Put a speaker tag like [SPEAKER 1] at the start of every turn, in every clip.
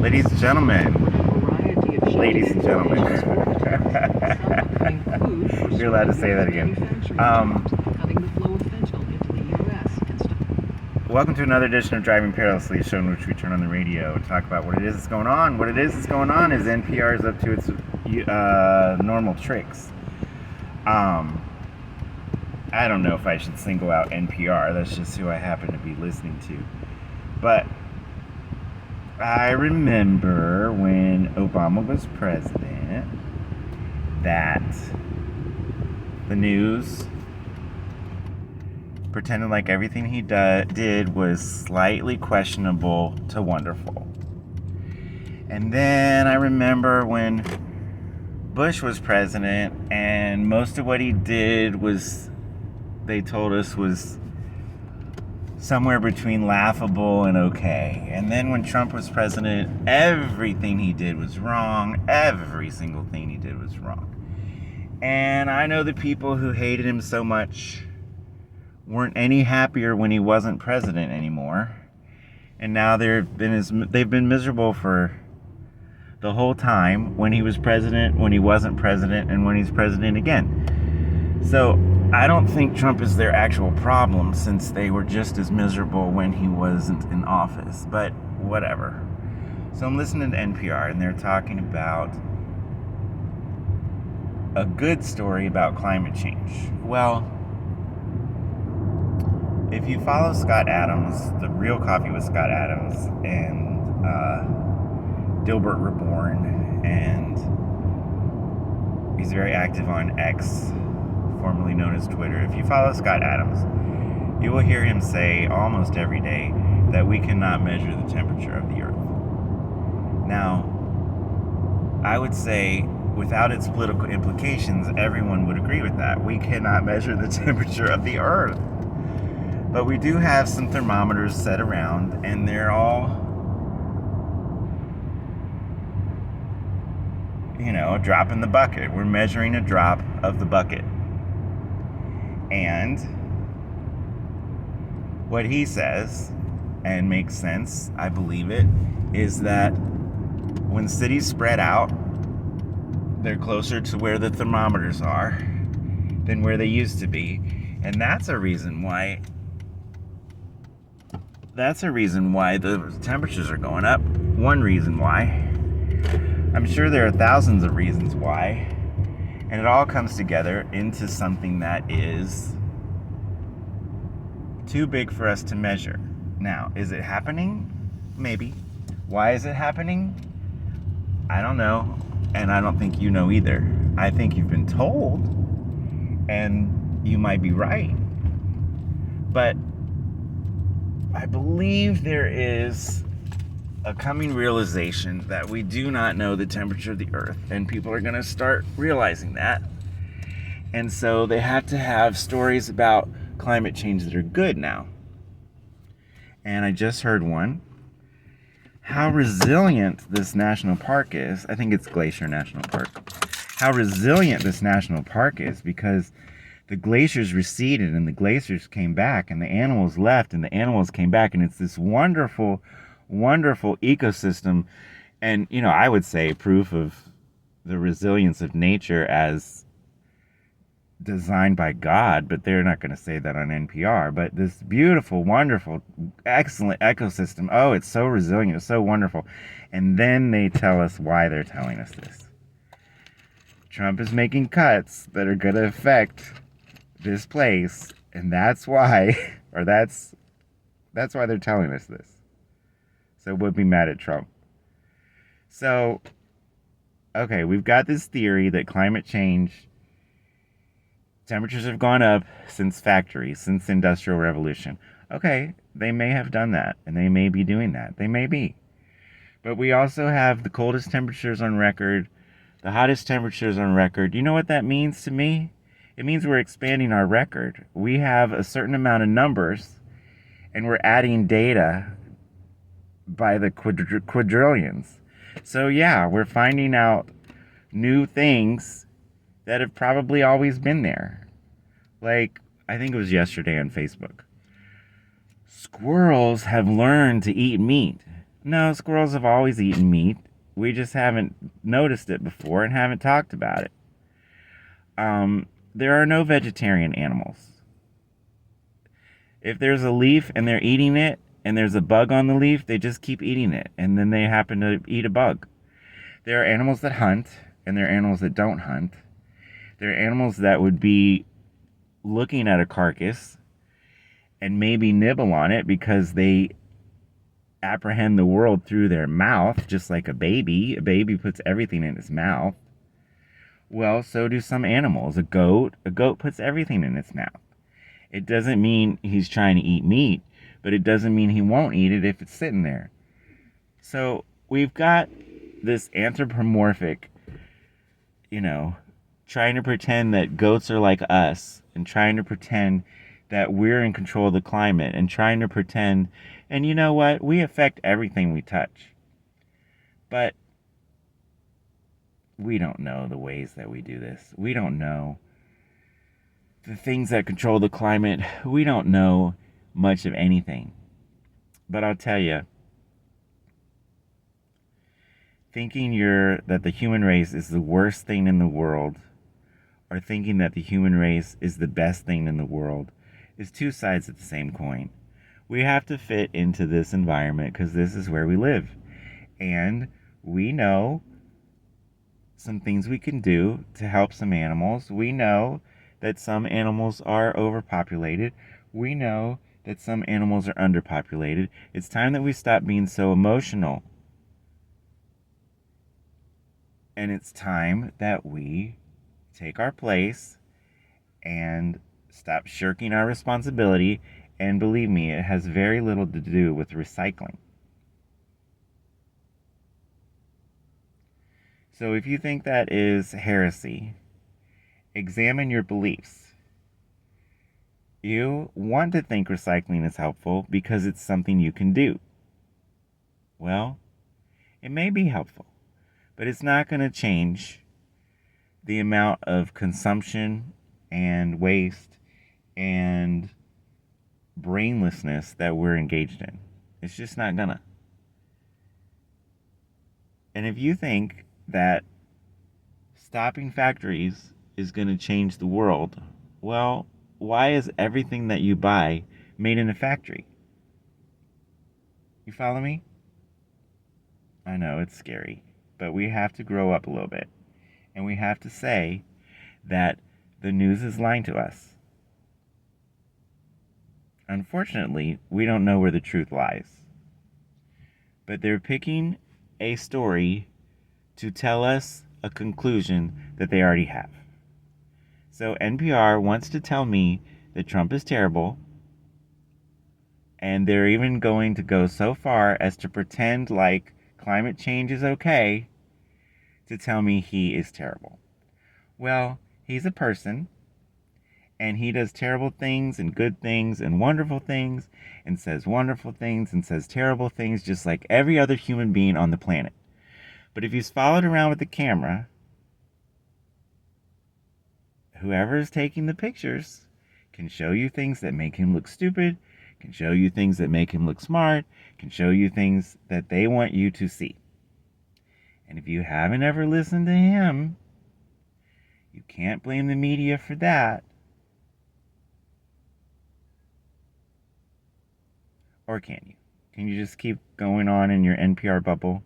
[SPEAKER 1] Ladies and gentlemen. Ladies and gentlemen. You're allowed to say that again. Welcome to another edition of Driving Perilously, a show in which we turn on the radio and talk about what it is that's going on. What it is that's going on is NPR is up to its normal tricks. I don't know if I should single out NPR. That's just who I happen to be listening to. But I remember when Obama was president that the news pretended like everything he did was slightly questionable to wonderful. And then I remember when Bush was president and most of what he did was, they told us, was somewhere between laughable and okay. And then when Trump was president, everything he did was wrong. Every single thing he did was wrong. And I know the people who hated him so much weren't any happier when he wasn't president anymore. And now they've been miserable for the whole time, when he was president, when he wasn't president, and when he's president again. So I don't think Trump is their actual problem, since they were just as miserable when he wasn't in office. But whatever. So I'm listening to NPR, and they're talking about a good story about climate change. Well, if you follow Scott Adams, the Real Coffee with Scott Adams, and Dilbert Reborn, and he's very active on X, formerly known as Twitter. If you follow Scott Adams, you will hear him say almost every day that we cannot measure the temperature of the Earth. Now, I would say, without its political implications, everyone would agree with that. We cannot measure the temperature of the Earth. But we do have some thermometers set around, and they're all, a drop in the bucket. We're measuring a drop of the bucket. And what he says, and makes sense, I believe it, is that when cities spread out, they're closer to where the thermometers are than where they used to be. And that's a reason why the temperatures are going up. One reason why. I'm sure there are thousands of reasons why. And it all comes together into something that is too big for us to measure. Now, is it happening? Maybe. Why is it happening? I don't know. And I don't think you know either. I think you've been told. And you might be right. But I believe there is a coming realization that we do not know the temperature of the Earth, and people are going to start realizing that. And so they have to have stories about climate change that are good now. And I just heard one. How resilient this national park is. I think it's Glacier National Park. How resilient this national park is, because the glaciers receded and the glaciers came back and the animals left and the animals came back, and it's this wonderful, wonderful ecosystem. And, I would say proof of the resilience of nature as designed by God, but they're not going to say that on NPR. But this beautiful, wonderful, excellent ecosystem. Oh, it's so resilient. It's so wonderful. And then they tell us why they're telling us this. Trump is making cuts that are going to affect this place, and that's why, that's why they're telling us this. So we'll be mad at Trump. So, okay, we've got this theory that climate change, temperatures have gone up since factories, since the Industrial Revolution. Okay, they may have done that, and they may be doing that. They may be. But we also have the coldest temperatures on record, the hottest temperatures on record. You know what that means to me? It means we're expanding our record. We have a certain amount of numbers, and we're adding data by the quadrillions. So yeah, we're finding out new things that have probably always been there. Like, I think it was yesterday on Facebook. Squirrels have learned to eat meat. No, squirrels have always eaten meat. We just haven't noticed it before and haven't talked about it. There are no vegetarian animals. If there's a leaf and they're eating it and there's a bug on the leaf, they just keep eating it and then they happen to eat a bug. There are animals that hunt and there are animals that don't hunt. There are animals that would be looking at a carcass and maybe nibble on it because they apprehend the world through their mouth, just like a baby. A baby puts everything in its mouth. Well, so do some animals. A goat puts everything in its mouth. It doesn't mean he's trying to eat meat, but it doesn't mean he won't eat it if it's sitting there. So we've got this anthropomorphic, trying to pretend that goats are like us and trying to pretend that we're in control of the climate and trying to pretend, and you know what? We affect everything we touch. But we don't know the ways that we do this. We don't know the things that control the climate. We don't know much of anything. But I'll tell you, thinking that the human race is the worst thing in the world, or thinking that the human race is the best thing in the world, is two sides of the same coin. We have to fit into this environment because this is where we live. And we know some things we can do to help some animals. We know that some animals are overpopulated. We know that some animals are underpopulated. It's time that we stop being so emotional. And it's time that we take our place and stop shirking our responsibility. And believe me, it has very little to do with recycling. So if you think that is heresy, examine your beliefs. You want to think recycling is helpful because it's something you can do. Well, it may be helpful, but it's not going to change the amount of consumption and waste and brainlessness that we're engaged in. It's just not gonna. And if you think that stopping factories is going to change the world, well, why is everything that you buy made in a factory? You follow me? I know it's scary, but we have to grow up a little bit. And we have to say that the news is lying to us. Unfortunately, we don't know where the truth lies. But they're picking a story to tell us a conclusion that they already have. So NPR wants to tell me that Trump is terrible, and they're even going to go so far as to pretend like climate change is okay to tell me he is terrible. Well, he's a person, and he does terrible things and good things and wonderful things and says wonderful things and says terrible things just like every other human being on the planet. But if he's followed around with the camera, whoever is taking the pictures can show you things that make him look stupid, can show you things that make him look smart, can show you things that they want you to see. And if you haven't ever listened to him, you can't blame the media for that. Or can you? Can you just keep going on in your NPR bubble?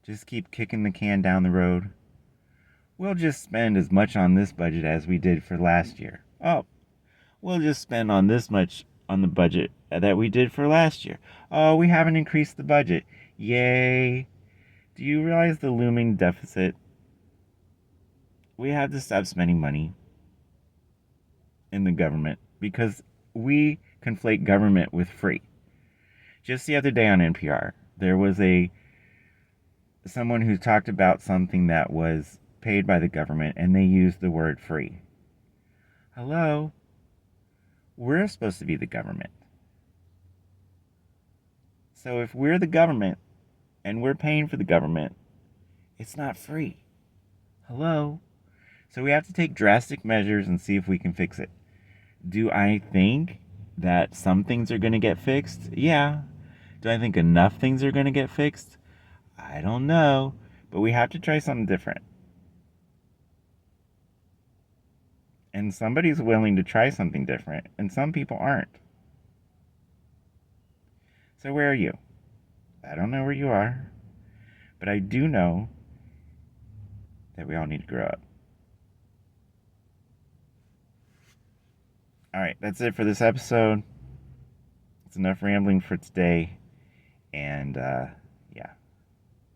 [SPEAKER 1] Just keep kicking the can down the road? We'll just spend as much on this budget as we did for last year. Oh, we'll just spend on this much on the budget that we did for last year. Oh, we haven't increased the budget. Yay. Do you realize the looming deficit? We have to stop spending money in the government because we conflate government with free. Just the other day on NPR, there was someone who talked about something that was paid by the government and they used the word free. Hello? We're supposed to be the government. So if we're the government and we're paying for the government, it's not free. Hello? So we have to take drastic measures and see if we can fix it. Do I think that some things are going to get fixed? Yeah. Do I think enough things are going to get fixed? I don't know. But we have to try something different. And somebody's willing to try something different, and some people aren't. So, where are you? I don't know where you are, but I do know that we all need to grow up. All right, that's it for this episode. It's enough rambling for today. And yeah,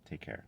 [SPEAKER 1] take care.